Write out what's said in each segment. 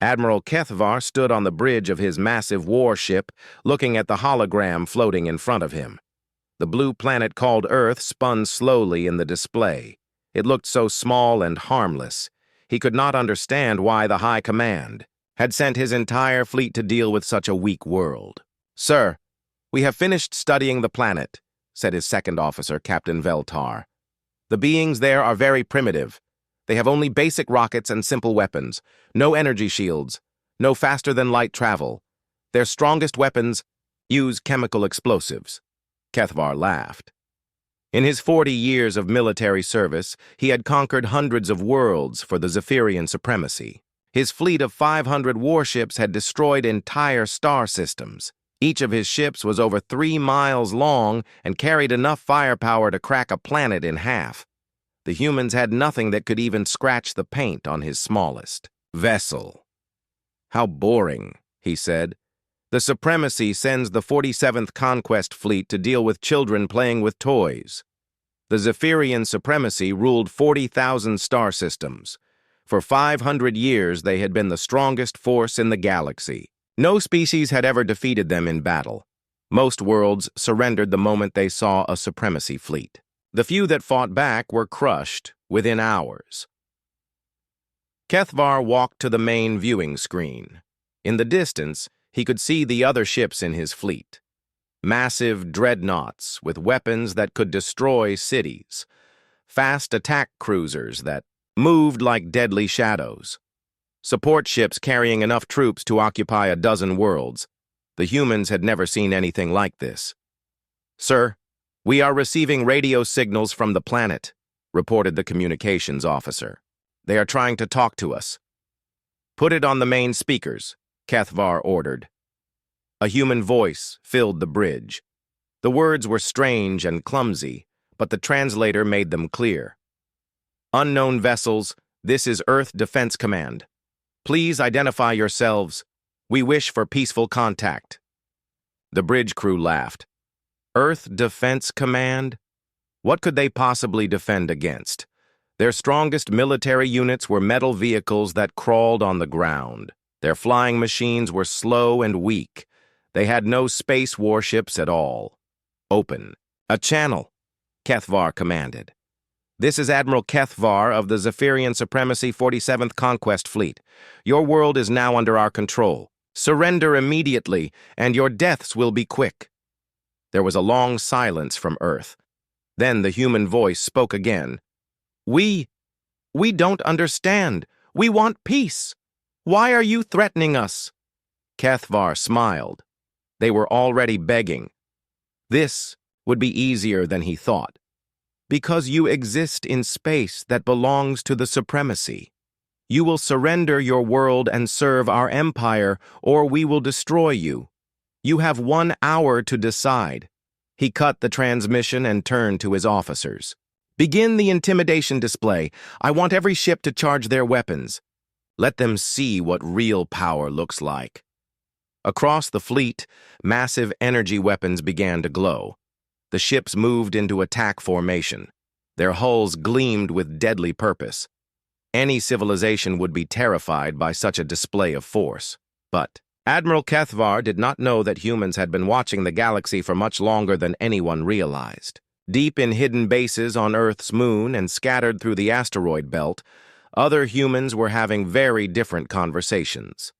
Admiral Kethvar stood on the bridge of his massive warship, looking at the hologram floating in front of him. The blue planet called Earth spun slowly in the display. It looked so small and harmless. He could not understand why the High Command had sent his entire fleet to deal with such a weak world. "Sir, we have finished studying the planet," said his second officer, Captain Veltar. "The beings there are very primitive. They have only basic rockets and simple weapons, no energy shields, no faster-than-light travel. Their strongest weapons use chemical explosives." Kethvar laughed. In his 40 years of military service, he had conquered hundreds of worlds for the Zephyrian supremacy. His fleet of 500 warships had destroyed entire star systems. Each of his ships was over 3 miles long and carried enough firepower to crack a planet in half. The humans had nothing that could even scratch the paint on his smallest vessel. "How boring," he said. "The Supremacy sends the 47th Conquest Fleet to deal with children playing with toys." The Zephyrian Supremacy ruled 40,000 star systems. For 500 years, they had been the strongest force in the galaxy. No species had ever defeated them in battle. Most worlds surrendered the moment they saw a Supremacy fleet. The few that fought back were crushed within hours. Kethvar walked to the main viewing screen. In the distance, he could see the other ships in his fleet. Massive dreadnoughts with weapons that could destroy cities. Fast attack cruisers that moved like deadly shadows. Support ships carrying enough troops to occupy a dozen worlds. The humans had never seen anything like this. "Sir, we are receiving radio signals from the planet," reported the communications officer. "They are trying to talk to us." "Put it on the main speakers," Kethvar ordered. A human voice filled the bridge. The words were strange and clumsy, but the translator made them clear. "Unknown vessels, this is Earth Defense Command. Please identify yourselves. We wish for peaceful contact." The bridge crew laughed. Earth Defense Command? What could they possibly defend against? Their strongest military units were metal vehicles that crawled on the ground. Their flying machines were slow and weak. They had no space warships at all. "Open a channel," Kethvar commanded. "This is Admiral Kethvar of the Zephyrian Supremacy 47th Conquest Fleet. Your world is now under our control. Surrender immediately, and your deaths will be quick." There was a long silence from Earth. Then the human voice spoke again. We don't understand. We want peace. Why are you threatening us?" Kethvar smiled. They were already begging. This would be easier than he thought. "Because you exist in space that belongs to the Supremacy. You will surrender your world and serve our empire, or we will destroy you. You have 1 hour to decide." He cut the transmission and turned to his officers. "Begin the intimidation display. I want every ship to charge their weapons. Let them see what real power looks like." Across the fleet, massive energy weapons began to glow. The ships moved into attack formation. Their hulls gleamed with deadly purpose. Any civilization would be terrified by such a display of force. But Admiral Kethvar did not know that humans had been watching the galaxy for much longer than anyone realized. Deep in hidden bases on Earth's moon and scattered through the asteroid belt, other humans were having very different conversations.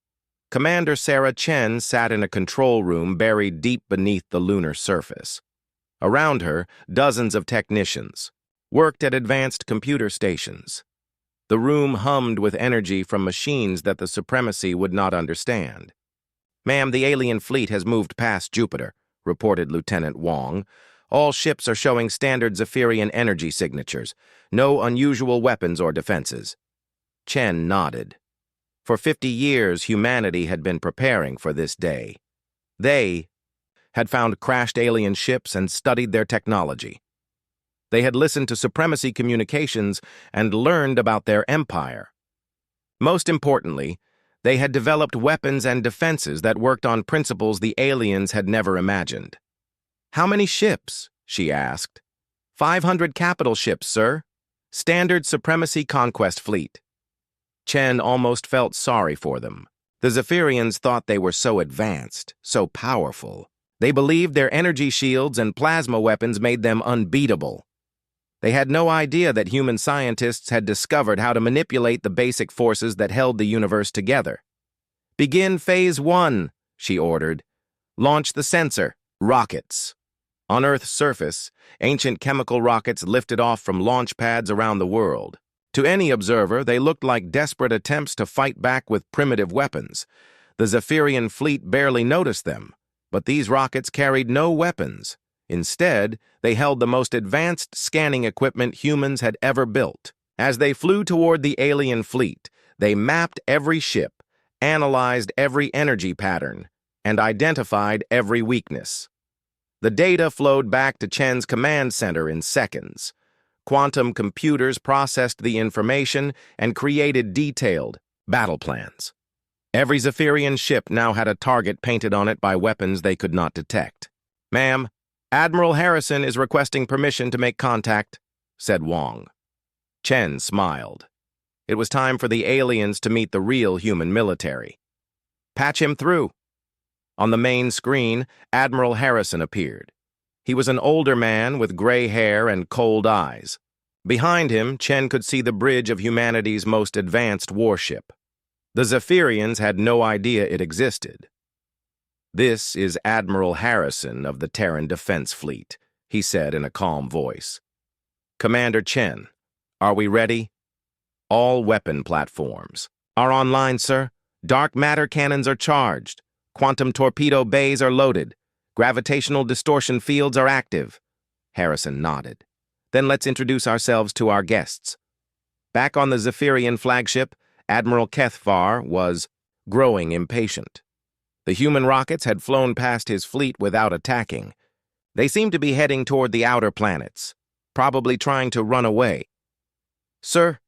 Commander Sarah Chen sat in a control room buried deep beneath the lunar surface. Around her, dozens of technicians worked at advanced computer stations. The room hummed with energy from machines that the Supremacy would not understand. "Ma'am, the alien fleet has moved past Jupiter," reported Lieutenant Wong. "All ships are showing standard Zephyrian energy signatures. No unusual weapons or defenses." Chen nodded. For 50 years, humanity had been preparing for this day. They had found crashed alien ships and studied their technology. They had listened to Supremacy communications and learned about their empire. Most importantly, they had developed weapons and defenses that worked on principles the aliens had never imagined. "How many ships?" she asked. 500 capital ships, sir. Standard Supremacy Conquest Fleet." Chen almost felt sorry for them. The Zephyrians thought they were so advanced, so powerful. They believed their energy shields and plasma weapons made them unbeatable. They had no idea that human scientists had discovered how to manipulate the basic forces that held the universe together. "Begin Phase 1, she ordered. "Launch the sensor." Rockets. On Earth's surface, ancient chemical rockets lifted off from launch pads around the world. To any observer, they looked like desperate attempts to fight back with primitive weapons. The Zephyrian fleet barely noticed them, but these rockets carried no weapons. Instead, they held the most advanced scanning equipment humans had ever built. As they flew toward the alien fleet, they mapped every ship, analyzed every energy pattern, and identified every weakness. The data flowed back to Chen's command center in seconds. Quantum computers processed the information and created detailed battle plans. Every Zephyrian ship now had a target painted on it by weapons they could not detect. "Ma'am, Admiral Harrison is requesting permission to make contact," said Wong. Chen smiled. It was time for the aliens to meet the real human military. "Patch him through." On the main screen, Admiral Harrison appeared. He was an older man with gray hair and cold eyes. Behind him, Chen could see the bridge of humanity's most advanced warship. The Zephyrians had no idea it existed. "This is Admiral Harrison of the Terran Defense Fleet," he said in a calm voice. "Commander Chen, are we ready?" "All weapon platforms are online, sir. Dark matter cannons are charged. Quantum torpedo bays are loaded. Gravitational distortion fields are active." Harrison nodded. "Then let's introduce ourselves to our guests." Back on the Zephyrian flagship, Admiral Kethvar was growing impatient. The human rockets had flown past his fleet without attacking. They seemed to be heading toward the outer planets, probably trying to run away. "Sir,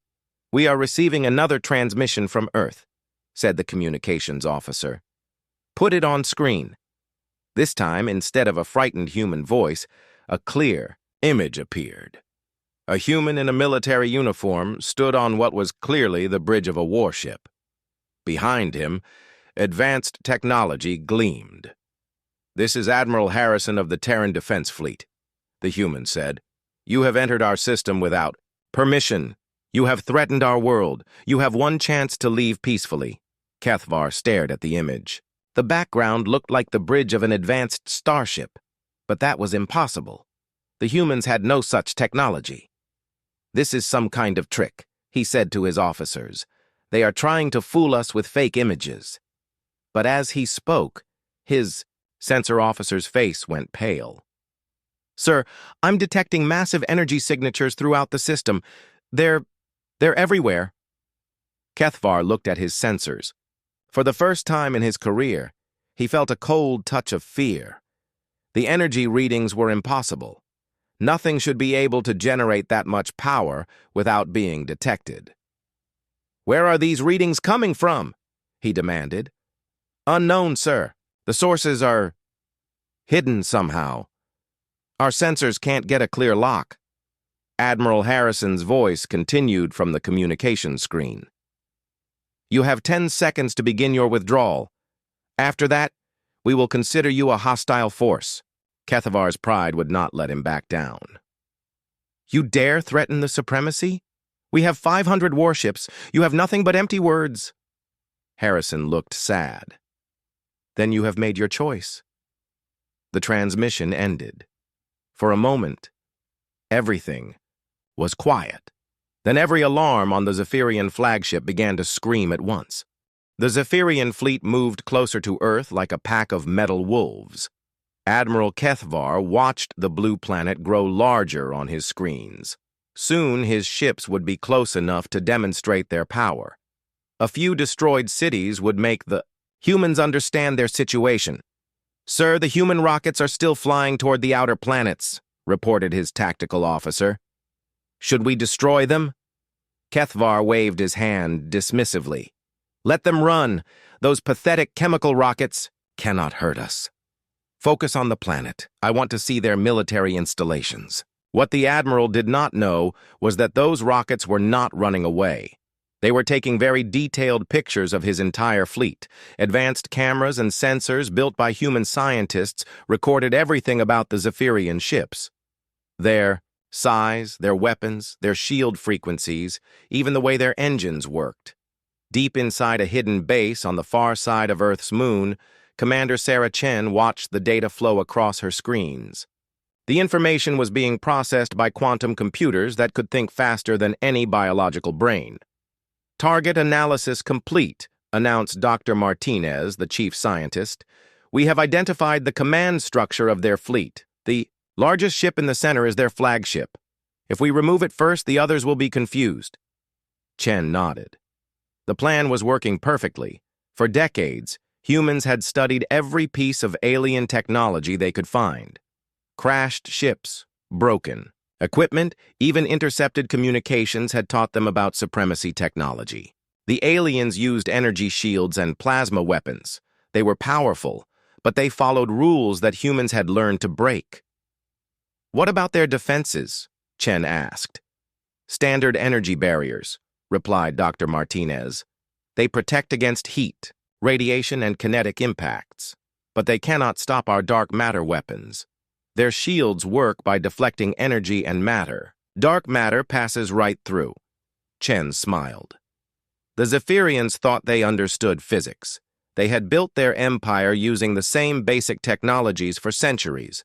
we are receiving another transmission from Earth," said the communications officer. "Put it on screen." This time, instead of a frightened human voice, a clear image appeared. A human in a military uniform stood on what was clearly the bridge of a warship. Behind him, advanced technology gleamed. "This is Admiral Harrison of the Terran Defense Fleet," the human said. "You have entered our system without permission. You have threatened our world. You have one chance to leave peacefully." Kethvar stared at the image. The background looked like the bridge of an advanced starship, but that was impossible. The humans had no such technology. "This is some kind of trick," he said to his officers. "They are trying to fool us with fake images." But as he spoke, his sensor officer's face went pale. "Sir, I'm detecting massive energy signatures throughout the system. They're everywhere." Kethvar looked at his sensors. For the first time in his career, he felt a cold touch of fear. The energy readings were impossible. Nothing should be able to generate that much power without being detected. "Where are these readings coming from?" he demanded. "Unknown, sir. The sources are hidden somehow. Our sensors can't get a clear lock." Admiral Harrison's voice continued from the communication screen. "You have 10 seconds to begin your withdrawal. After that, we will consider you a hostile force." Kethavar's pride would not let him back down. "You dare threaten the supremacy? We have 500 warships. You have nothing but empty words." Harrison looked sad. "Then you have made your choice." The transmission ended. For a moment, everything was quiet. Then every alarm on the Zephyrian flagship began to scream at once. The Zephyrian fleet moved closer to Earth like a pack of metal wolves. Admiral Kethvar watched the blue planet grow larger on his screens. Soon his ships would be close enough to demonstrate their power. A few destroyed cities would make the humans understand their situation. "Sir, the human rockets are still flying toward the outer planets," reported his tactical officer. "Should we destroy them?" Kethvar waved his hand dismissively. "Let them run. Those pathetic chemical rockets cannot hurt us. Focus on the planet. I want to see their military installations." What the Admiral did not know was that those rockets were not running away. They were taking very detailed pictures of his entire fleet. Advanced cameras and sensors built by human scientists recorded everything about the Zephyrian ships. Their size, their weapons, their shield frequencies, even the way their engines worked. Deep inside a hidden base on the far side of Earth's moon, Commander Sarah Chen watched the data flow across her screens. The information was being processed by quantum computers that could think faster than any biological brain. "Target analysis complete," announced Dr. Martinez, the chief scientist. "We have identified the command structure of their fleet. The largest ship in the center is their flagship. If we remove it first, the others will be confused." Chen nodded. The plan was working perfectly. For decades, humans had studied every piece of alien technology they could find. Crashed ships, broken equipment, even intercepted communications had taught them about supremacy technology. The aliens used energy shields and plasma weapons. They were powerful, but they followed rules that humans had learned to break. "What about their defenses?" Chen asked. "Standard energy barriers," replied Dr. Martinez. "They protect against heat, radiation, and kinetic impacts, but they cannot stop our dark matter weapons. Their shields work by deflecting energy and matter. Dark matter passes right through." Chen smiled. The Zephyrians thought they understood physics. They had built their empire using the same basic technologies for centuries.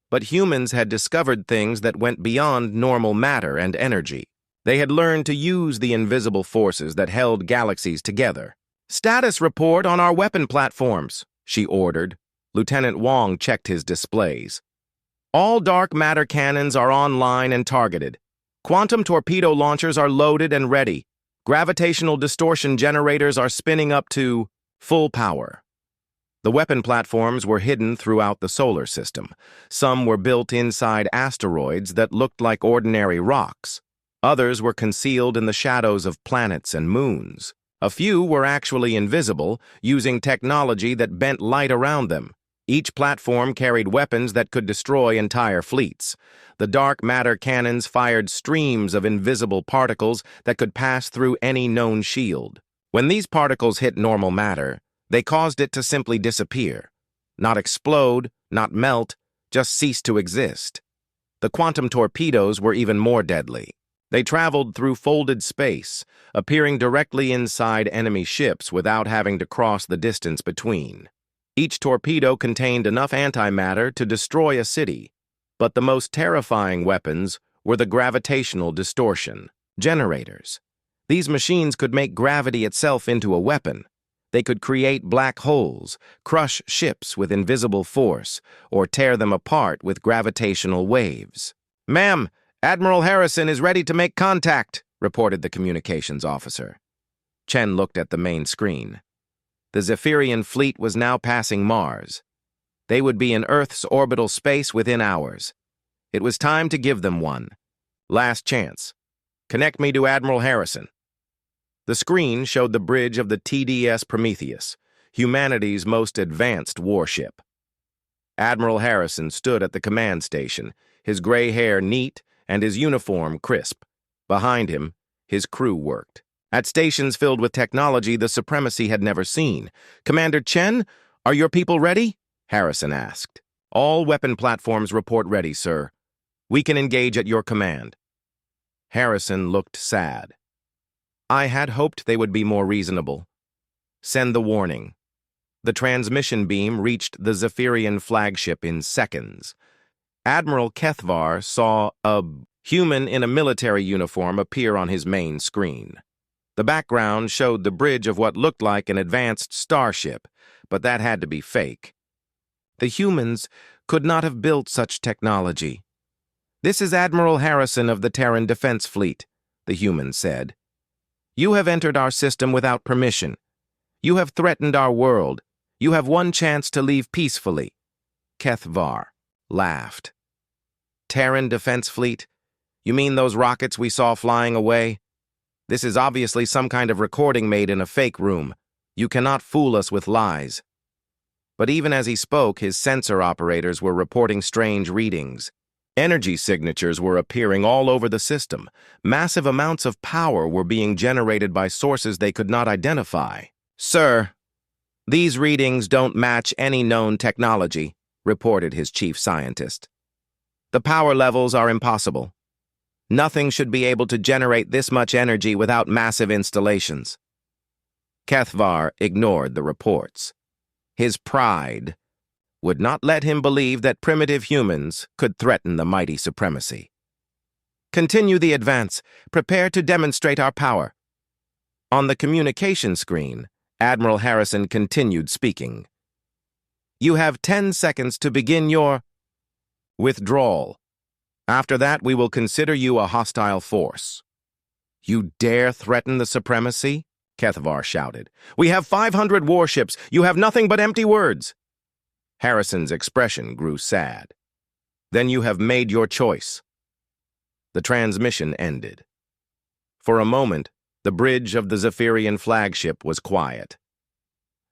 But humans had discovered things that went beyond normal matter and energy. They had learned to use the invisible forces that held galaxies together. "Status report on our weapon platforms," she ordered. Lieutenant Wong checked his displays. "All dark matter cannons are online and targeted. Quantum torpedo launchers are loaded and ready. Gravitational distortion generators are spinning up to full power." The weapon platforms were hidden throughout the solar system. Some were built inside asteroids that looked like ordinary rocks. Others were concealed in the shadows of planets and moons. A few were actually invisible, using technology that bent light around them. Each platform carried weapons that could destroy entire fleets. The dark matter cannons fired streams of invisible particles that could pass through any known shield. When these particles hit normal matter, they caused it to simply disappear. Not explode, not melt, just cease to exist. The quantum torpedoes were even more deadly. They traveled through folded space, appearing directly inside enemy ships without having to cross the distance between. Each torpedo contained enough antimatter to destroy a city, but the most terrifying weapons were the gravitational distortion generators. These machines could make gravity itself into a weapon. They could create black holes, crush ships with invisible force, or tear them apart with gravitational waves. "Ma'am, Admiral Harrison is ready to make contact," reported the communications officer. Chen looked at the main screen. The Zephyrian fleet was now passing Mars. They would be in Earth's orbital space within hours. It was time to give them one. Last chance. "Connect me to Admiral Harrison." The screen showed the bridge of the TDS Prometheus, humanity's most advanced warship. Admiral Harrison stood at the command station, his gray hair neat and his uniform crisp. Behind him, his crew worked. At stations filled with technology the Supremacy had never seen. "Commander Chen, are your people ready?" Harrison asked. "All weapon platforms report ready, sir. We can engage at your command." Harrison looked sad. "I had hoped they would be more reasonable. Send the warning." The transmission beam reached the Zephyrian flagship in seconds. Admiral Kethvar saw a human in a military uniform appear on his main screen. The background showed the bridge of what looked like an advanced starship, but that had to be fake. The humans could not have built such technology. "This is Admiral Harrison of the Terran Defense Fleet," the human said. "You have entered our system without permission. You have threatened our world. You have one chance to leave peacefully." Kethvar laughed. "Terran Defense Fleet? You mean those rockets we saw flying away? This is obviously some kind of recording made in a fake room. You cannot fool us with lies." But even as he spoke, his sensor operators were reporting strange readings. Energy signatures were appearing all over the system. Massive amounts of power were being generated by sources they could not identify. "Sir, these readings don't match any known technology," reported his chief scientist. "The power levels are impossible. Nothing should be able to generate this much energy without massive installations." Kethvar ignored the reports. His pride would not let him believe that primitive humans could threaten the mighty supremacy. "Continue the advance. Prepare to demonstrate our power." On the communication screen, Admiral Harrison continued speaking. "You have 10 seconds to begin your withdrawal. After that, we will consider you a hostile force." "You dare threaten the supremacy?" Kethvar shouted. "We have 500 warships. You have nothing but empty words." Harrison's expression grew sad. "Then you have made your choice." The transmission ended. For a moment, the bridge of the Zephyrian flagship was quiet.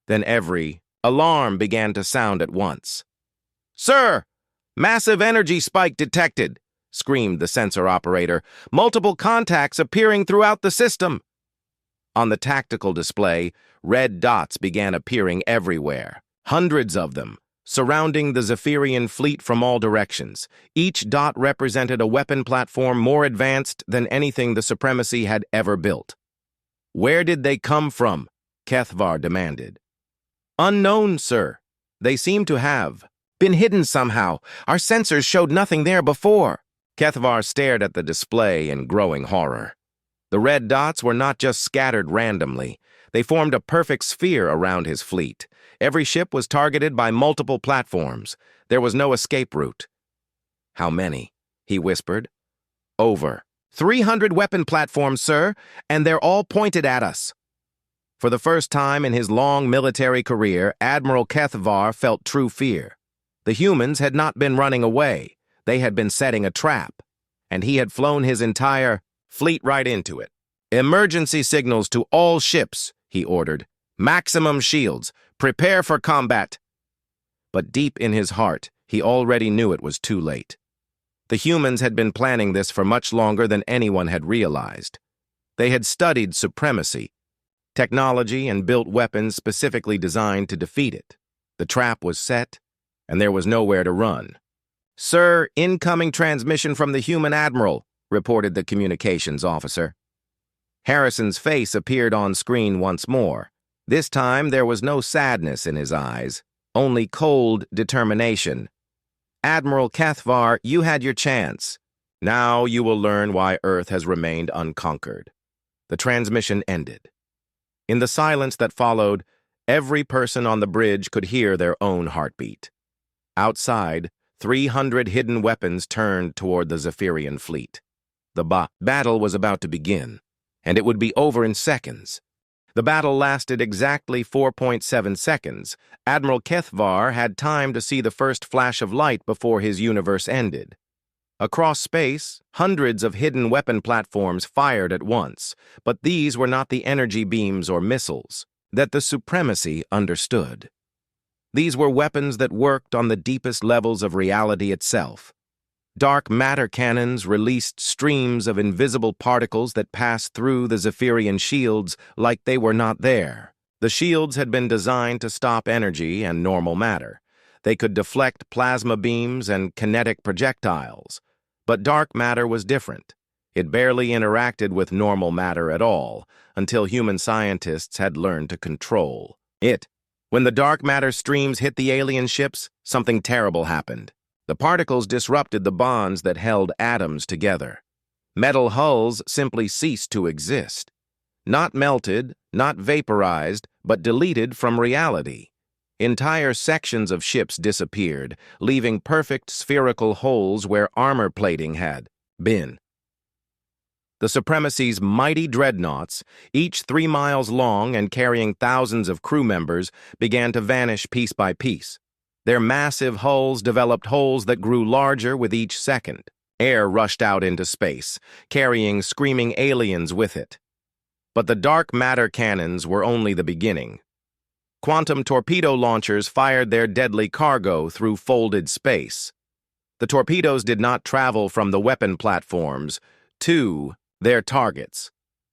Then every alarm began to sound at once. "Sir! Massive energy spike detected!" screamed the sensor operator. "Multiple contacts appearing throughout the system." On the tactical display, red dots began appearing everywhere, hundreds of them, surrounding the Zephyrian fleet from all directions. Each dot represented a weapon platform more advanced than anything the Supremacy had ever built. "Where did they come from?" Kethvar demanded. "Unknown, sir. They seem to have been hidden somehow. Our sensors showed nothing there before." Kethvar stared at the display in growing horror. The red dots were not just scattered randomly. They formed a perfect sphere around his fleet. Every ship was targeted by multiple platforms. There was no escape route. "How many?" he whispered. "Over 300 weapon platforms, sir, and they're all pointed at us." For the first time in his long military career, Admiral Kethvar felt true fear. The humans had not been running away. They had been setting a trap, and he had flown his entire fleet right into it. "Emergency signals to all ships," he ordered. "Maximum shields. Prepare for combat." But deep in his heart, he already knew it was too late. The humans had been planning this for much longer than anyone had realized. They had studied supremacy, technology, and built weapons specifically designed to defeat it. The trap was set, and there was nowhere to run. "Sir, incoming transmission from the human admiral," reported the communications officer. Harrison's face appeared on screen once more. This time there was no sadness in his eyes, only cold determination. "Admiral Kethvar, you had your chance. Now you will learn why Earth has remained unconquered." The transmission ended. In the silence that followed, every person on the bridge could hear their own heartbeat. Outside, 300 hidden weapons turned toward the Zephyrian fleet. The battle was about to begin, and it would be over in seconds. The battle lasted exactly 4.7 seconds. Admiral Kethvar had time to see the first flash of light before his universe ended. Across space, hundreds of hidden weapon platforms fired at once, but these were not the energy beams or missiles that the Supremacy understood. These were weapons that worked on the deepest levels of reality itself. Dark matter cannons released streams of invisible particles that passed through the Zephyrian shields like they were not there. The shields had been designed to stop energy and normal matter. They could deflect plasma beams and kinetic projectiles. But dark matter was different. It barely interacted with normal matter at all, until human scientists had learned to control it. When the dark matter streams hit the alien ships, something terrible happened. The particles disrupted the bonds that held atoms together. Metal hulls simply ceased to exist. Not melted, not vaporized, but deleted from reality. Entire sections of ships disappeared, leaving perfect spherical holes where armor plating had been. The Supremacy's mighty dreadnoughts, each 3 miles long and carrying thousands of crew members, began to vanish piece by piece. Their massive hulls developed holes that grew larger with each second. Air rushed out into space, carrying screaming aliens with it. But the dark matter cannons were only the beginning. Quantum torpedo launchers fired their deadly cargo through folded space. The torpedoes did not travel from the weapon platforms to their targets.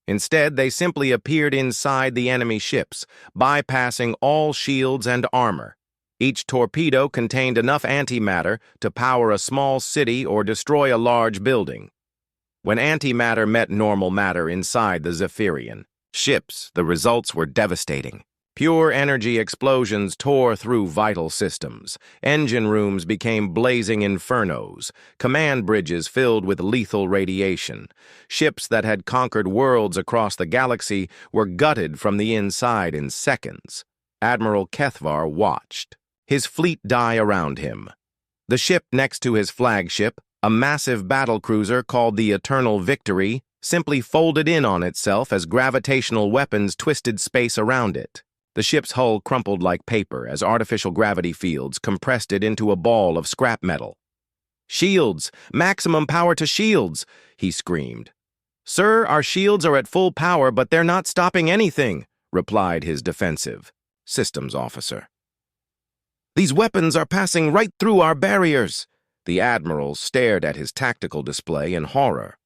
Instead, they simply appeared inside the enemy ships, bypassing all shields and armor. Each torpedo contained enough antimatter to power a small city or destroy a large building. When antimatter met normal matter inside the Zephyrian ships, the results were devastating. Pure energy explosions tore through vital systems. Engine rooms became blazing infernos. Command bridges filled with lethal radiation. Ships that had conquered worlds across the galaxy were gutted from the inside in seconds. Admiral Kethvar watched, his fleet die around him. The ship next to his flagship, a massive battlecruiser called the Eternal Victory, simply folded in on itself as gravitational weapons twisted space around it. The ship's hull crumpled like paper as artificial gravity fields compressed it into a ball of scrap metal. "Shields! Maximum power to shields!" he screamed. "Sir, our shields are at full power, but they're not stopping anything," replied his defensive systems officer. "These weapons are passing right through our barriers." The admiral stared at his tactical display in horror.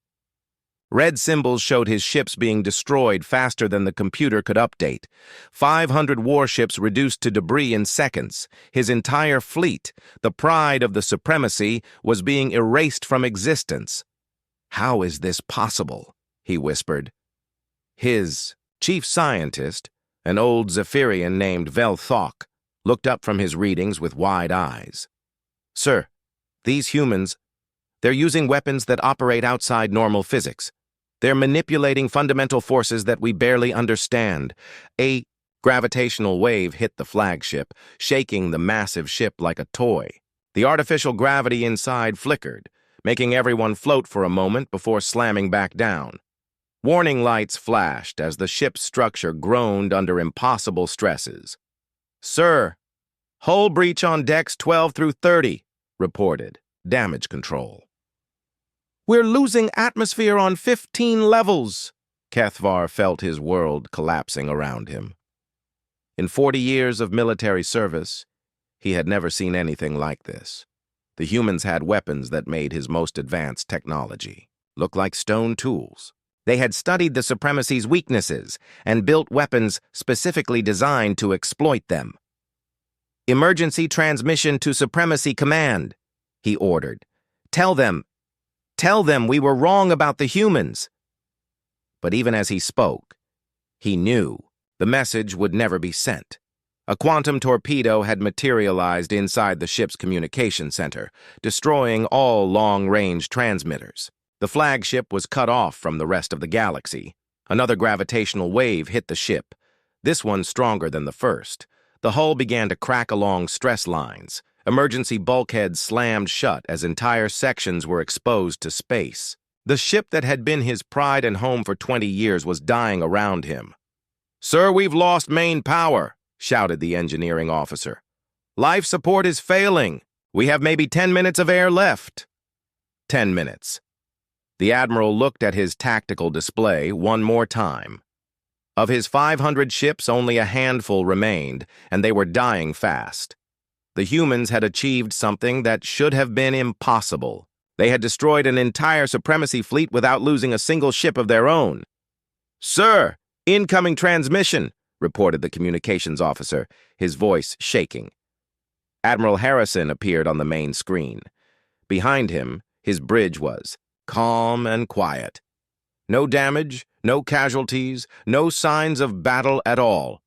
Red symbols showed his ships being destroyed faster than the computer could update. 500 warships reduced to debris in seconds. His entire fleet, the pride of the supremacy, was being erased from existence. "How is this possible?" he whispered. His chief scientist, an old Zephyrian named Velthok, looked up from his readings with wide eyes. "Sir, these humans, they're using weapons that operate outside normal physics. They're manipulating fundamental forces that we barely understand." A gravitational wave hit the flagship, shaking the massive ship like a toy. The artificial gravity inside flickered, making everyone float for a moment before slamming back down. Warning lights flashed as the ship's structure groaned under impossible stresses. "Sir, hull breach on decks 12 through 30, reported damage control. "We're losing atmosphere on 15 levels." Kethvar felt his world collapsing around him. In 40 years of military service, he had never seen anything like this. The humans had weapons that made his most advanced technology look like stone tools. They had studied the supremacy's weaknesses and built weapons specifically designed to exploit them. "Emergency transmission to Supremacy Command," he ordered. Tell them we were wrong about the humans." But even as he spoke, he knew the message would never be sent. A quantum torpedo had materialized inside the ship's communication center, destroying all long-range transmitters. The flagship was cut off from the rest of the galaxy. Another gravitational wave hit the ship, this one stronger than the first. The hull began to crack along stress lines. Emergency bulkheads slammed shut as entire sections were exposed to space. The ship that had been his pride and home for 20 years was dying around him. "Sir, we've lost main power," shouted the engineering officer. "Life support is failing. We have maybe 10 minutes of air left." 10 minutes. The admiral looked at his tactical display one more time. Of his 500 ships, only a handful remained, and they were dying fast. The humans had achieved something that should have been impossible. They had destroyed an entire supremacy fleet without losing a single ship of their own. "Sir, incoming transmission," reported the communications officer, his voice shaking. Admiral Harrison appeared on the main screen. Behind him, his bridge was calm and quiet. No damage, no casualties, no signs of battle at all.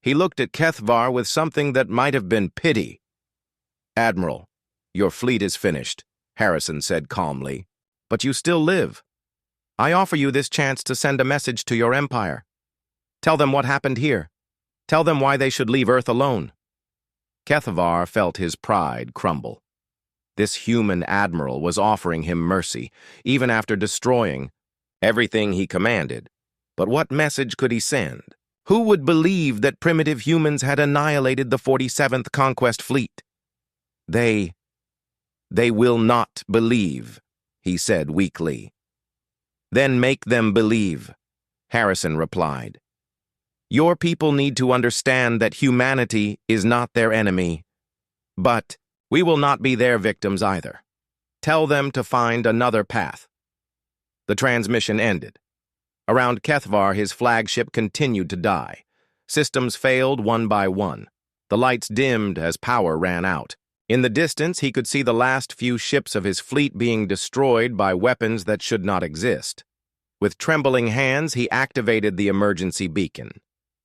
He looked at Kethvar with something that might have been pity. "Admiral, your fleet is finished," Harrison said calmly. "But you still live. I offer you this chance to send a message to your empire. Tell them what happened here. Tell them why they should leave Earth alone." Kethvar felt his pride crumble. This human admiral was offering him mercy, even after destroying everything he commanded. But what message could he send? Who would believe that primitive humans had annihilated the 47th Conquest Fleet? They will not believe," he said weakly. "Then make them believe," Harrison replied. "Your people need to understand that humanity is not their enemy. But we will not be their victims either." Tell them to find another path. The transmission ended. Around Kethvar, his flagship continued to die. Systems failed one by one. The lights dimmed as power ran out. In the distance, he could see the last few ships of his fleet being destroyed by weapons that should not exist. With trembling hands, he activated the emergency beacon.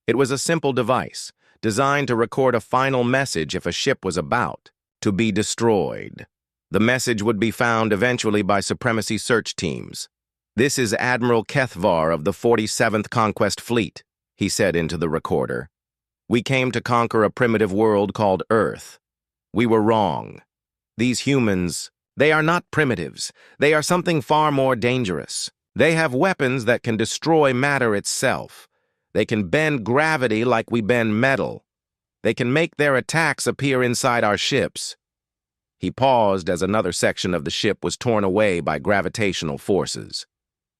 It was a simple device, designed to record a final message if a ship was about to be destroyed. The message would be found eventually by supremacy search teams. "This is Admiral Kethvar of the 47th Conquest Fleet," he said into the recorder. "We came to conquer a primitive world called Earth. We were wrong. These humans, they are not primitives. They are something far more dangerous. They have weapons that can destroy matter itself. They can bend gravity like we bend metal. They can make their attacks appear inside our ships." He paused as another section of the ship was torn away by gravitational forces.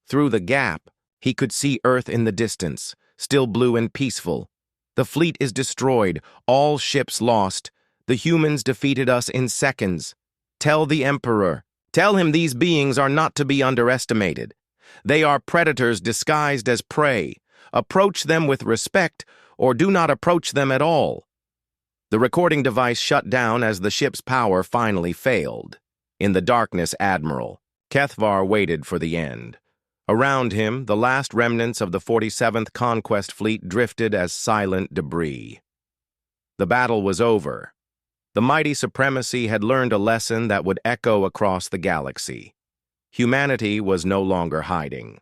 Through the gap, he could see Earth in the distance, still blue and peaceful. "The fleet is destroyed, all ships lost. The humans defeated us in seconds. Tell the Emperor. Tell him these beings are not to be underestimated. They are predators disguised as prey. Approach them with respect, or do not approach them at all." The recording device shut down as the ship's power finally failed. In the darkness, Admiral Kethvar waited for the end. Around him, the last remnants of the 47th Conquest Fleet drifted as silent debris. The battle was over. The mighty supremacy had learned a lesson that would echo across the galaxy. Humanity was no longer hiding.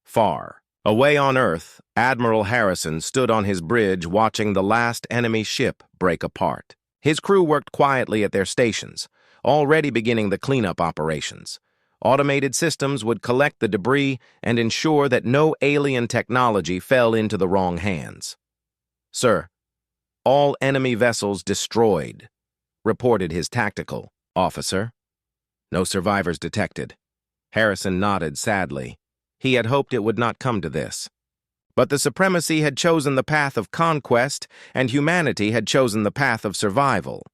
Far away on Earth, Admiral Harrison stood on his bridge watching the last enemy ship break apart. His crew worked quietly at their stations, already beginning the cleanup operations. Automated systems would collect the debris and ensure that no alien technology fell into the wrong hands. "Sir, all enemy vessels destroyed," reported his tactical officer. "No survivors detected." Harrison nodded sadly. He had hoped it would not come to this. But the supremacy had chosen the path of conquest, and humanity had chosen the path of survival.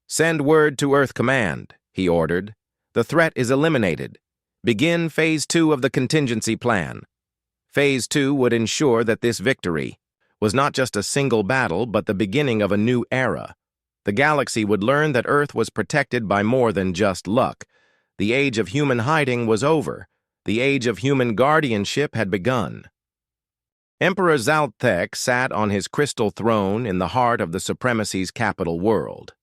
"Send word to Earth Command," he ordered. "The threat is eliminated. Begin Phase 2 of the contingency plan." Phase 2 would ensure that this victory was not just a single battle, but the beginning of a new era. The galaxy would learn that Earth was protected by more than just luck. The age of human hiding was over. The age of human guardianship had begun. Emperor Zalthek sat on his crystal throne in the heart of the supremacy's capital world.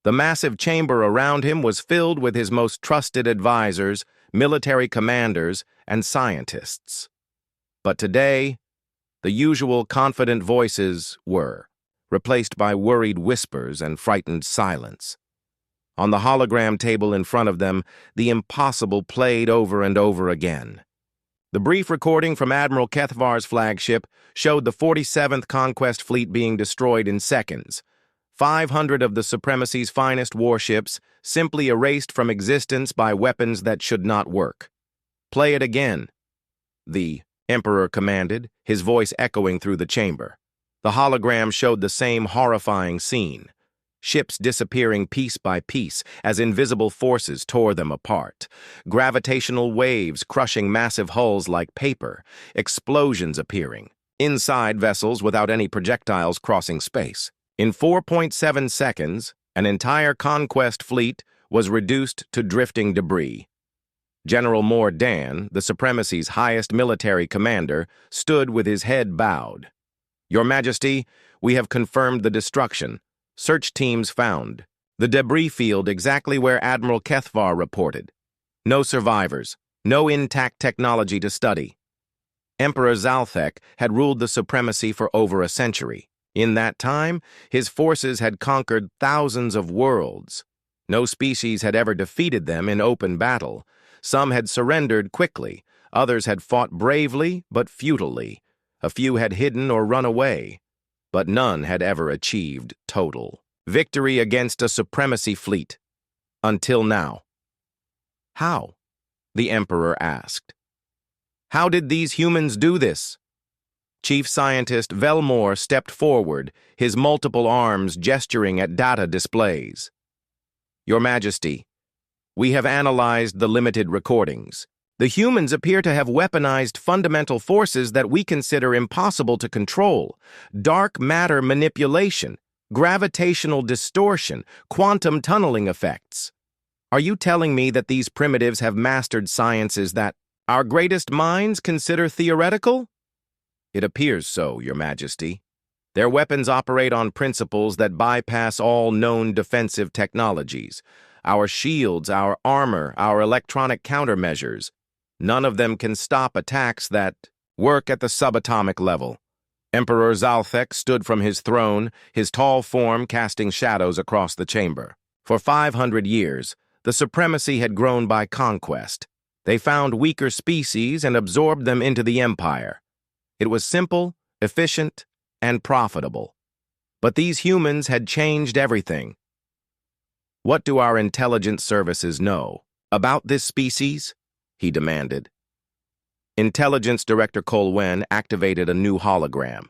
The massive chamber around him was filled with his most trusted advisors, military commanders, and scientists. But today, the usual confident voices were replaced by worried whispers and frightened silence. On the hologram table in front of them, the impossible played over and over again. The brief recording from Admiral Kethvar's flagship showed the 47th Conquest Fleet being destroyed in seconds. 500 of the supremacy's finest warships simply erased from existence by weapons that should not work. "Play it again," the Emperor commanded, his voice echoing through the chamber. The hologram showed the same horrifying scene. Ships disappearing piece by piece as invisible forces tore them apart. Gravitational waves crushing massive hulls like paper. Explosions appearing. Inside vessels without any projectiles crossing space. In 4.7 seconds, an entire conquest fleet was reduced to drifting debris. General Mordan, the supremacy's highest military commander, stood with his head bowed. "Your Majesty, we have confirmed the destruction. Search teams found the debris field exactly where Admiral Kethvar reported. No survivors, no intact technology to study." Emperor Zalthek had ruled the supremacy for over a century. In that time, his forces had conquered thousands of worlds. No species had ever defeated them in open battle. Some had surrendered quickly, others had fought bravely but futilely. A few had hidden or run away. But none had ever achieved total victory against a supremacy fleet. Until now. "How?" the Emperor asked. "How did these humans do this?" Chief Scientist Velmore stepped forward, his multiple arms gesturing at data displays. Your Majesty, we have analyzed the limited recordings. The humans appear to have weaponized fundamental forces that we consider impossible to control. Dark matter manipulation, gravitational distortion, quantum tunneling effects. Are you telling me that these primitives have mastered sciences that our greatest minds consider theoretical? It appears so, Your Majesty. Their weapons operate on principles that bypass all known defensive technologies. Our shields, our armor, our electronic countermeasures. None of them can stop attacks that work at the subatomic level. Emperor Zalthek stood from his throne, his tall form casting shadows across the chamber. For 500 years, the supremacy had grown by conquest. They found weaker species and absorbed them into the empire. It was simple, efficient, and profitable. But these humans had changed everything. What do our intelligence services know about this species? He demanded. Intelligence Director Colwen activated a new hologram.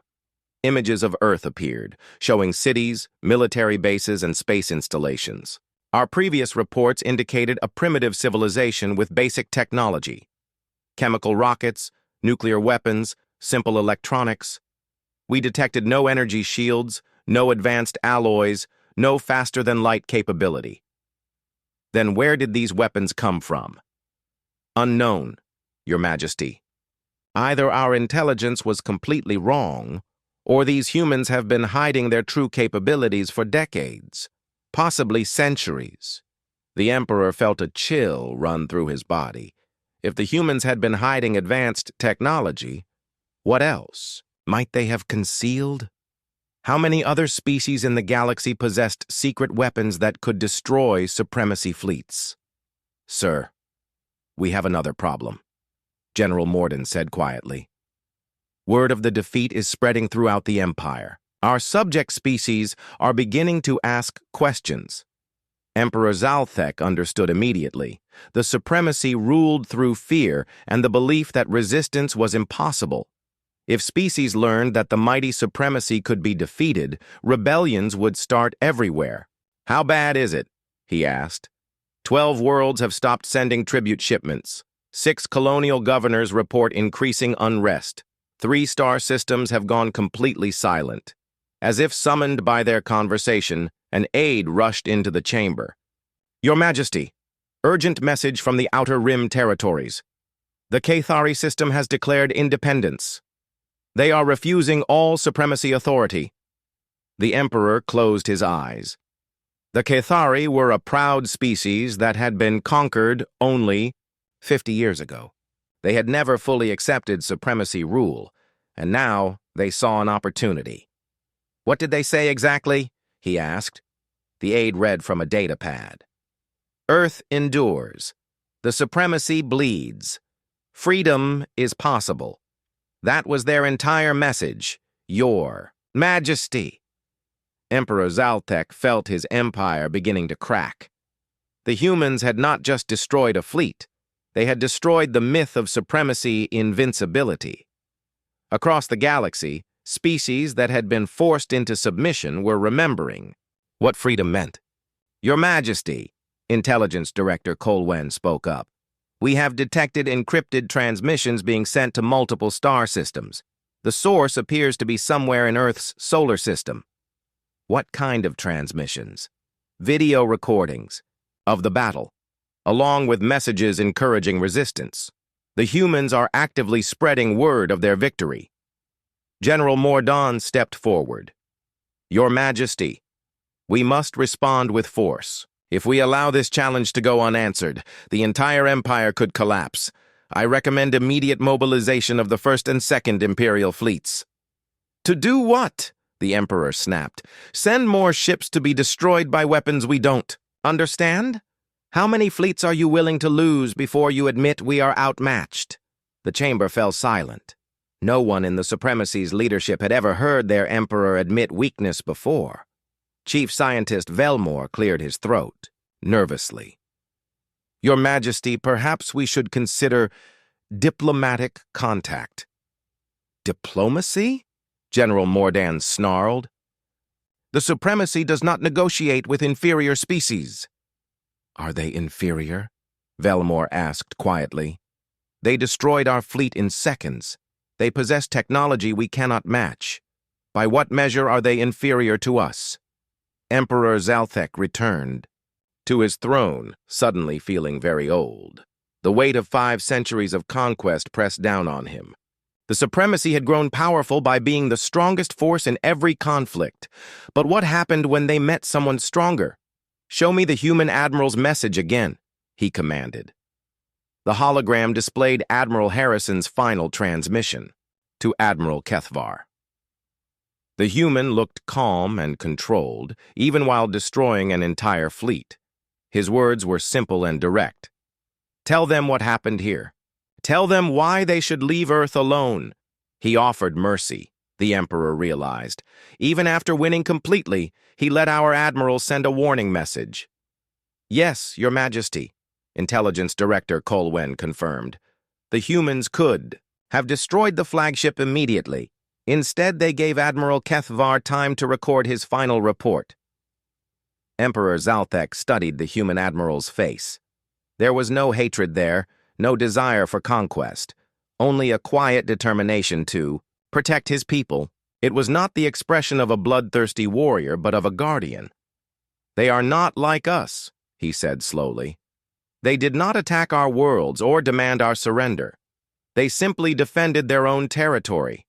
Images of Earth appeared, showing cities, military bases, and space installations. Our previous reports indicated a primitive civilization with basic technology. Chemical rockets, nuclear weapons, simple electronics. We detected no energy shields, no advanced alloys, no faster-than-light capability. Then where did these weapons come from? Unknown, Your Majesty. Either our intelligence was completely wrong, or these humans have been hiding their true capabilities for decades, possibly centuries. The Emperor felt a chill run through his body. If the humans had been hiding advanced technology, what else might they have concealed? How many other species in the galaxy possessed secret weapons that could destroy supremacy fleets? Sir, we have another problem, General Morden said quietly. Word of the defeat is spreading throughout the Empire. Our subject species are beginning to ask questions. Emperor Zalthek understood immediately. The supremacy ruled through fear and the belief that resistance was impossible. If species learned that the mighty supremacy could be defeated, rebellions would start everywhere. How bad is it? He asked. 12 worlds have stopped sending tribute shipments. 6 colonial governors report increasing unrest. 3 star systems have gone completely silent. As if summoned by their conversation, an aide rushed into the chamber. Your Majesty, urgent message from the Outer Rim territories. The Cathari system has declared independence. They are refusing all supremacy authority. The Emperor closed his eyes. The Cathari were a proud species that had been conquered only 50 years ago. They had never fully accepted supremacy rule, and now they saw an opportunity. What did they say exactly? He asked. The aide read from a data pad. Earth endures. The supremacy bleeds. Freedom is possible. That was their entire message. Your Majesty. Emperor Zalthek felt his empire beginning to crack. The humans had not just destroyed a fleet. They had destroyed the myth of supremacy invincibility. Across the galaxy, species that had been forced into submission were remembering what freedom meant. Your Majesty, Intelligence Director Colwen spoke up. We have detected encrypted transmissions being sent to multiple star systems. The source appears to be somewhere in Earth's solar system. What kind of transmissions? Video recordings of the battle, along with messages encouraging resistance. The humans are actively spreading word of their victory. General Mordaunt stepped forward. Your Majesty, we must respond with force. If we allow this challenge to go unanswered, the entire empire could collapse. I recommend immediate mobilization of the 1st and 2nd Imperial fleets. To do what? The Emperor snapped. Send more ships to be destroyed by weapons we don't. Understand? How many fleets are you willing to lose before you admit we are outmatched? The chamber fell silent. No one in the Supremacy's leadership had ever heard their Emperor admit weakness before. Chief Scientist Velmore cleared his throat, nervously. Your Majesty, perhaps we should consider diplomatic contact. Diplomacy? General Mordaunt snarled. The Supremacy does not negotiate with inferior species. Are they inferior? Velmore asked quietly. They destroyed our fleet in seconds. They possess technology we cannot match. By what measure are they inferior to us? Emperor Zalthek returned to his throne, suddenly feeling very old. The weight of 5 centuries of conquest pressed down on him. The supremacy had grown powerful by being the strongest force in every conflict. But what happened when they met someone stronger? Show me the human admiral's message again, he commanded. The hologram displayed Admiral Harrison's final transmission to Admiral Kethvar. The human looked calm and controlled, even while destroying an entire fleet. His words were simple and direct. Tell them what happened here. Tell them why they should leave Earth alone. He offered mercy, the Emperor realized. Even after winning completely, he let our Admiral send a warning message. Yes, Your Majesty, Intelligence Director Colwen confirmed. The humans could have destroyed the flagship immediately. Instead, they gave Admiral Kethvar time to record his final report. Emperor Zalthek studied the human admiral's face. There was no hatred there, no desire for conquest, only a quiet determination to protect his people. It was not the expression of a bloodthirsty warrior, but of a guardian. They are not like us, he said slowly. They did not attack our worlds or demand our surrender. They simply defended their own territory.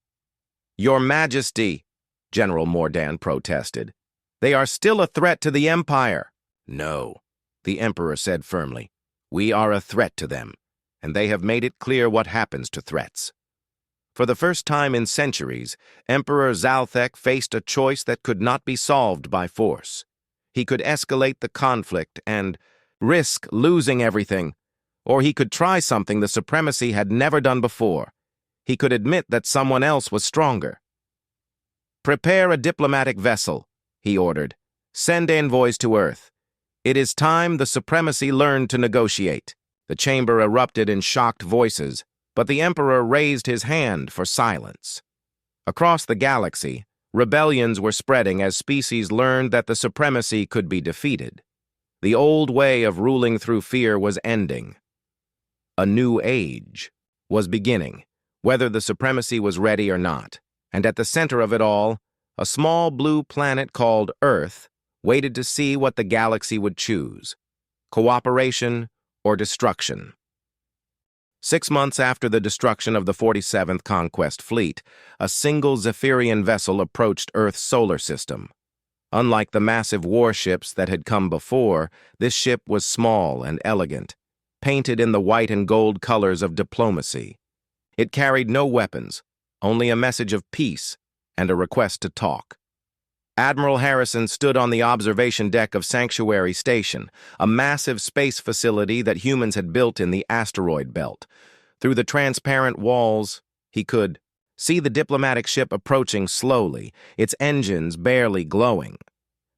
Your Majesty, General Mordan protested. They are still a threat to the Empire. No, the Emperor said firmly. We are a threat to them, and they have made it clear what happens to threats. For the first time in centuries, Emperor Zalthek faced a choice that could not be solved by force. He could escalate the conflict and risk losing everything, or he could try something the supremacy had never done before. He could admit that someone else was stronger. Prepare a diplomatic vessel, he ordered. Send envoys to Earth. It is time the supremacy learned to negotiate. The chamber erupted in shocked voices, but the Emperor raised his hand for silence. Across the galaxy, rebellions were spreading as species learned that the supremacy could be defeated. The old way of ruling through fear was ending. A new age was beginning, whether the supremacy was ready or not. And at the center of it all, a small blue planet called Earth waited to see what the galaxy would choose: cooperation or destruction. 6 months after the destruction of the 47th Conquest Fleet, a single Zephyrian vessel approached Earth's solar system. Unlike the massive warships that had come before, this ship was small and elegant, painted in the white and gold colors of diplomacy. It carried no weapons, only a message of peace and a request to talk. Admiral Harrison stood on the observation deck of Sanctuary Station, a massive space facility that humans had built in the asteroid belt. Through the transparent walls, he could see the diplomatic ship approaching slowly, its engines barely glowing.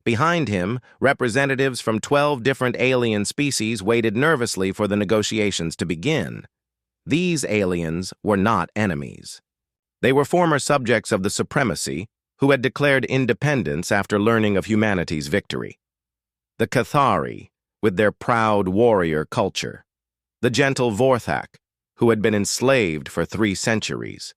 Behind him, representatives from 12 different alien species waited nervously for the negotiations to begin. These aliens were not enemies. They were former subjects of the supremacy, who had declared independence after learning of humanity's victory. The Cathari, with their proud warrior culture. The gentle Vorthak, who had been enslaved for 3 centuries.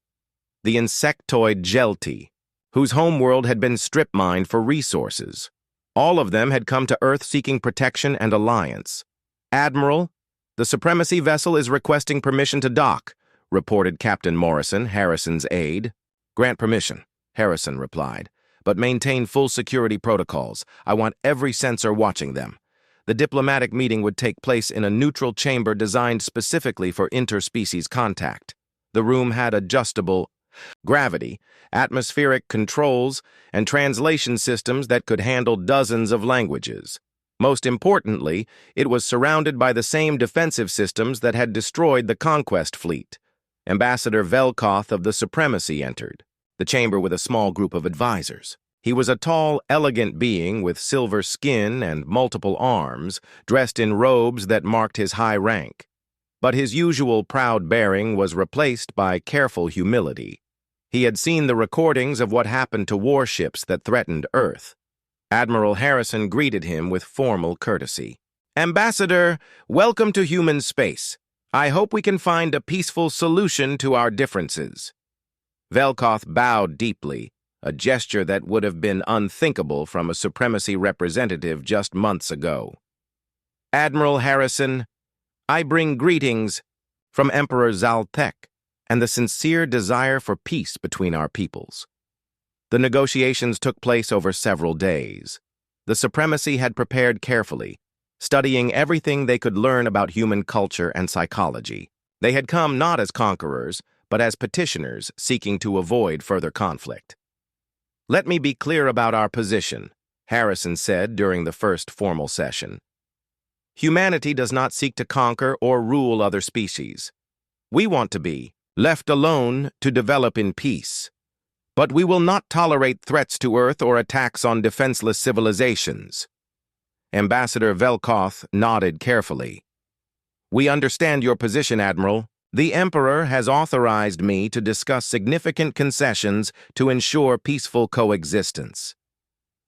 The insectoid Gelti, whose homeworld had been strip-mined for resources. All of them had come to Earth seeking protection and alliance. Admiral, the supremacy vessel is requesting permission to dock, reported Captain Morrison, Harrison's aide. Grant permission, Harrison replied, but maintain full security protocols. I want every sensor watching them. The diplomatic meeting would take place in a neutral chamber designed specifically for interspecies contact. The room had adjustable gravity, atmospheric controls, and translation systems that could handle dozens of languages. Most importantly, it was surrounded by the same defensive systems that had destroyed the Conquest Fleet. Ambassador Velkoth of the Supremacy entered the chamber with a small group of advisors. He was a tall, elegant being with silver skin and multiple arms, dressed in robes that marked his high rank. But his usual proud bearing was replaced by careful humility. He had seen the recordings of what happened to warships that threatened Earth. Admiral Harrison greeted him with formal courtesy. Ambassador, welcome to human space. I hope we can find a peaceful solution to our differences. Velkoth bowed deeply, a gesture that would have been unthinkable from a supremacy representative just months ago. Admiral Harrison, I bring greetings from Emperor Zaltek and the sincere desire for peace between our peoples. The negotiations took place over several days. The supremacy had prepared carefully, studying everything they could learn about human culture and psychology. They had come not as conquerors, but as petitioners seeking to avoid further conflict. Let me be clear about our position, Harrison said during the first formal session. Humanity does not seek to conquer or rule other species. We want to be left alone to develop in peace. But we will not tolerate threats to Earth or attacks on defenseless civilizations. Ambassador Velkoth nodded carefully. We understand your position, Admiral. The Emperor has authorized me to discuss significant concessions to ensure peaceful coexistence.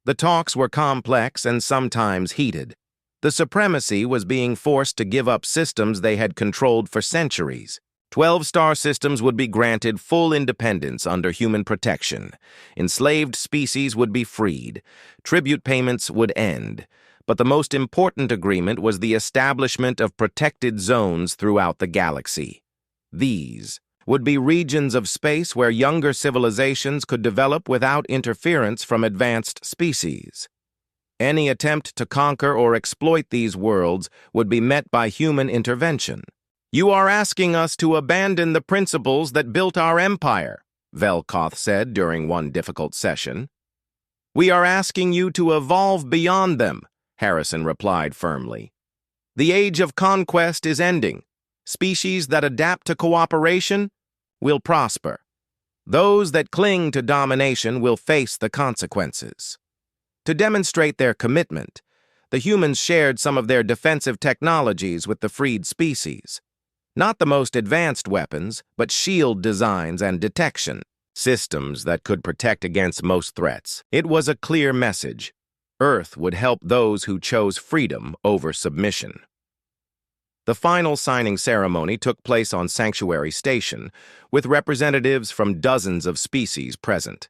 The talks were complex and sometimes heated. The supremacy was being forced to give up systems they had controlled for centuries. 12 star systems would be granted full independence under human protection. Enslaved species would be freed. Tribute payments would end. But the most important agreement was the establishment of protected zones throughout the galaxy. These would be regions of space where younger civilizations could develop without interference from advanced species. Any attempt to conquer or exploit these worlds would be met by human intervention. You are asking us to abandon the principles that built our empire, Velkoth said during one difficult session. We are asking you to evolve beyond them, Harrison replied firmly. The age of conquest is ending. Species that adapt to cooperation will prosper. Those that cling to domination will face the consequences. To demonstrate their commitment, the humans shared some of their defensive technologies with the freed species. Not the most advanced weapons, but shield designs and detection, systems that could protect against most threats. It was a clear message. Earth would help those who chose freedom over submission. The final signing ceremony took place on Sanctuary Station, with representatives from dozens of species present.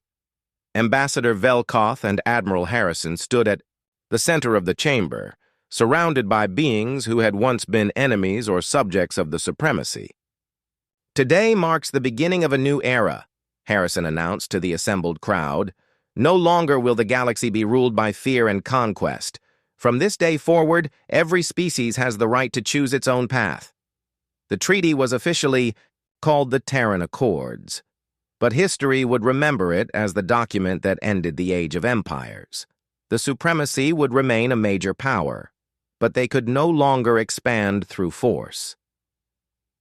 Ambassador Velkoth and Admiral Harrison stood at the center of the chamber, surrounded by beings who had once been enemies or subjects of the supremacy. Today marks the beginning of a new era, Harrison announced to the assembled crowd. No longer will the galaxy be ruled by fear and conquest. From this day forward, every species has the right to choose its own path. The treaty was officially called the Terran Accords, but history would remember it as the document that ended the Age of Empires. The supremacy would remain a major power, but they could no longer expand through force.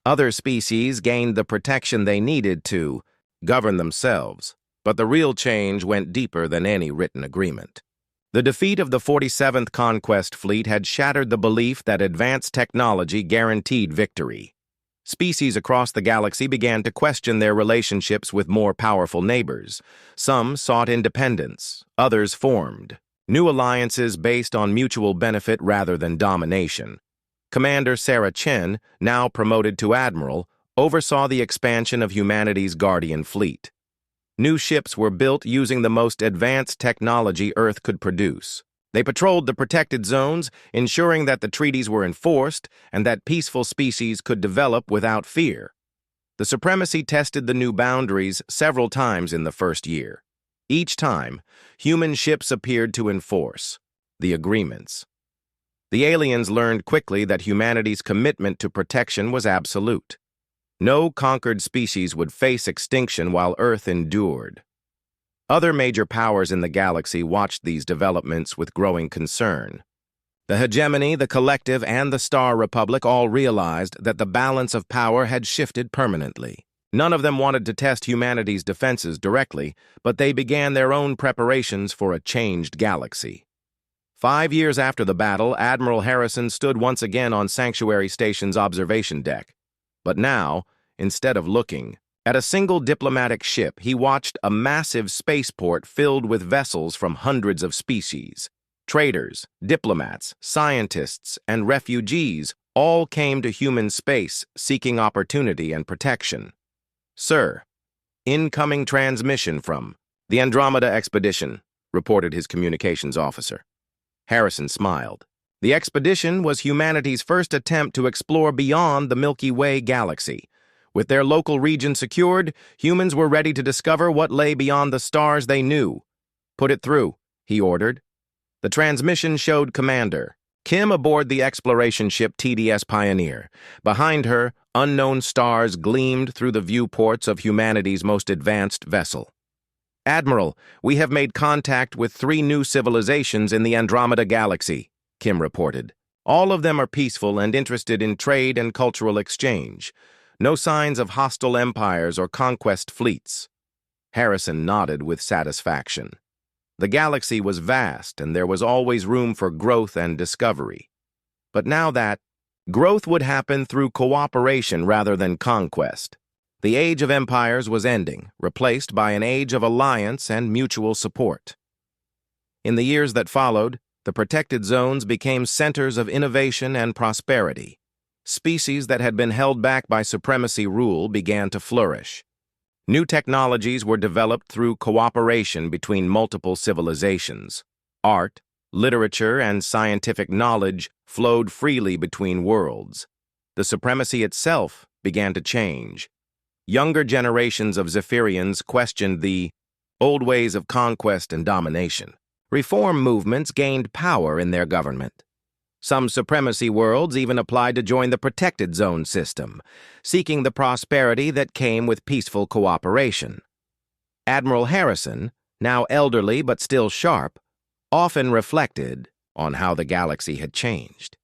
Other species gained the protection they needed to govern themselves, but the real change went deeper than any written agreement. The defeat of the 47th Conquest Fleet had shattered the belief that advanced technology guaranteed victory. Species across the galaxy began to question their relationships with more powerful neighbors. Some sought independence, others formed new alliances based on mutual benefit rather than domination. Commander Sarah Chen, now promoted to Admiral, oversaw the expansion of humanity's Guardian Fleet. New ships were built using the most advanced technology Earth could produce. They patrolled the protected zones, ensuring that the treaties were enforced and that peaceful species could develop without fear. The supremacy tested the new boundaries several times in the first year. Each time, human ships appeared to enforce the agreements. The aliens learned quickly that humanity's commitment to protection was absolute. No conquered species would face extinction while Earth endured. Other major powers in the galaxy watched these developments with growing concern. The hegemony, the collective, and the Star Republic all realized that the balance of power had shifted permanently. None of them wanted to test humanity's defenses directly, but they began their own preparations for a changed galaxy. 5 years after the battle, Admiral Harrison stood once again on Sanctuary Station's observation deck. But now, instead of looking at a single diplomatic ship, he watched a massive spaceport filled with vessels from hundreds of species. Traders, diplomats, scientists, and refugees all came to human space seeking opportunity and protection. "Sir, incoming transmission from the Andromeda expedition," reported his communications officer. Harrison smiled. The expedition was humanity's first attempt to explore beyond the Milky Way galaxy. With their local region secured, humans were ready to discover what lay beyond the stars they knew. "Put it through," he ordered. The transmission showed Commander Kim aboard the exploration ship TDS Pioneer. Behind her, unknown stars gleamed through the viewports of humanity's most advanced vessel. "Admiral, we have made contact with 3 new civilizations in the Andromeda galaxy," Kim reported. "All of them are peaceful and interested in trade and cultural exchange. No signs of hostile empires or conquest fleets." Harrison nodded with satisfaction. The galaxy was vast, and there was always room for growth and discovery. But now that growth would happen through cooperation rather than conquest. The age of empires was ending, replaced by an age of alliance and mutual support. In the years that followed, the protected zones became centers of innovation and prosperity. Species that had been held back by supremacy rule began to flourish. New technologies were developed through cooperation between multiple civilizations. Art, literature, and scientific knowledge flowed freely between worlds. The supremacy itself began to change. Younger generations of Zephyrians questioned the old ways of conquest and domination. Reform movements gained power in their government. Some supremacy worlds even applied to join the protected zone system, seeking the prosperity that came with peaceful cooperation. Admiral Harrison, now elderly but still sharp, often reflected on how the galaxy had changed.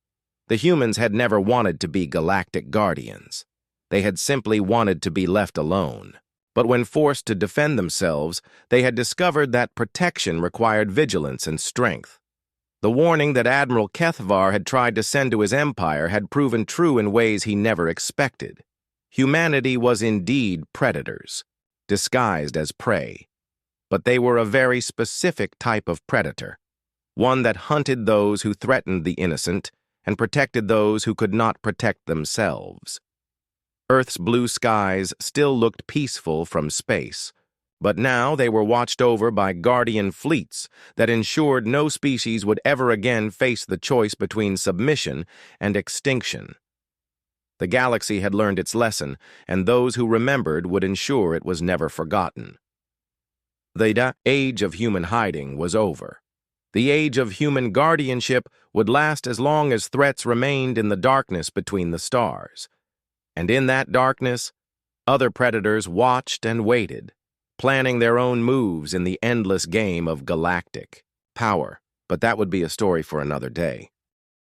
The humans had never wanted to be galactic guardians. They had simply wanted to be left alone. But when forced to defend themselves, they had discovered that protection required vigilance and strength. The warning that Admiral Kethvar had tried to send to his empire had proven true in ways he never expected. Humanity was indeed predators, disguised as prey. But they were a very specific type of predator, one that hunted those who threatened the innocent and protected those who could not protect themselves. Earth's blue skies still looked peaceful from space, but now they were watched over by guardian fleets that ensured no species would ever again face the choice between submission and extinction. The galaxy had learned its lesson, and those who remembered would ensure it was never forgotten. The age of human hiding was over. The age of human guardianship would last as long as threats remained in the darkness between the stars. And in that darkness, other predators watched and waited, planning their own moves in the endless game of galactic power. But that would be a story for another day.